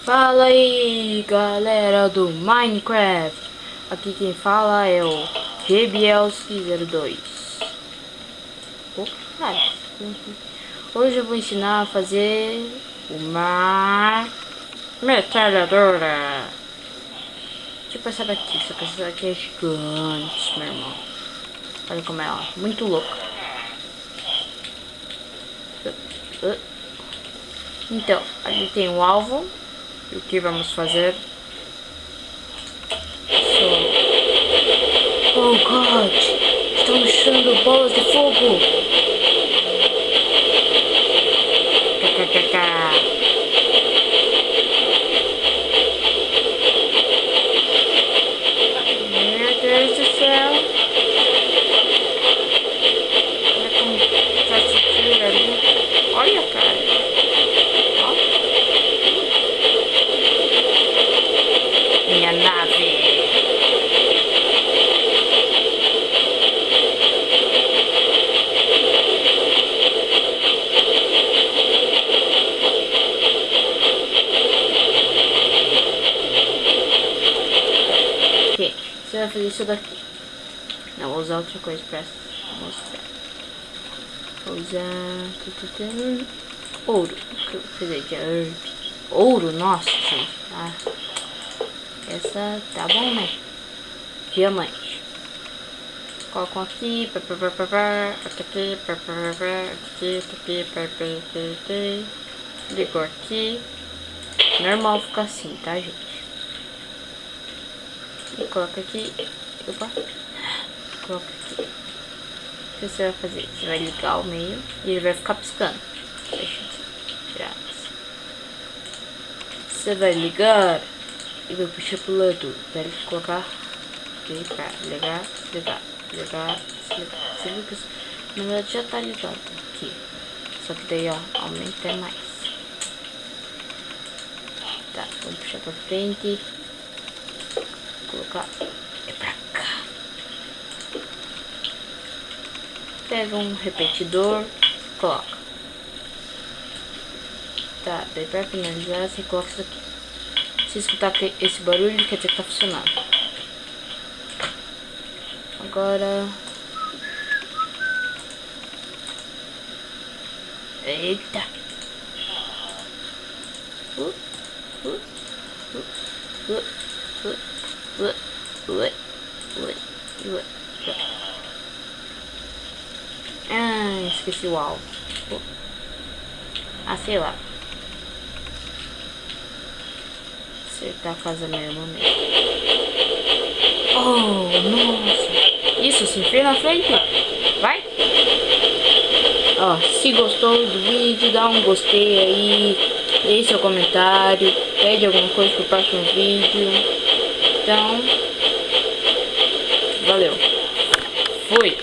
Fala aí, galera do Minecraft. Aqui quem fala é o Rebielski02. Hoje eu vou ensinar a fazer uma metralhadora. Tipo essa daqui, só que essa daqui é gigante, meu irmão. Olha como é, ó, muito louca. Então, ali tem o alvo. E o que vamos fazer? Oh God! Estão lançando bolas de fogo! Meu Deus do céu! Olha como tá se tira ali. Olha, cara! Minha nave. Ok, você vai fazer isso daqui. Não, vou usar outra coisa pra mostrar. Vou usar ouro. Quer dizer, ouro, nossa, gente. Ah. Essa tá bom, né? Diamante. Colocam aqui, aqui, ligou aqui. Normal fica assim, tá, gente? E coloca aqui. Opa. Coloca aqui. O que você vai fazer? Você vai ligar o meio e ele vai ficar piscando. Deixa eu tirar isso. Você vai ligar e vai puxar pro lado para ele colocar aqui pra ligar, desligar. Você viu que na verdade já tá ligado aqui, só que daí ó, aumenta mais. Tá, vamos puxar pra frente, colocar pra cá. Pega um repetidor, coloca. Tá, daí pra finalizar você coloca isso aqui. Se escutar esse barulho, quer dizer que tá funcionando. Agora... Eita! Ah, esqueci o alvo. Ah, sei lá. Acertar a casa da minha irmã mesmo. Oh, nossa! Isso, se enfia na frente. Vai! Ó, se gostou do vídeo, dá um gostei aí. Deixe seu comentário. Pede alguma coisa pro próximo vídeo. Então, valeu. Fui!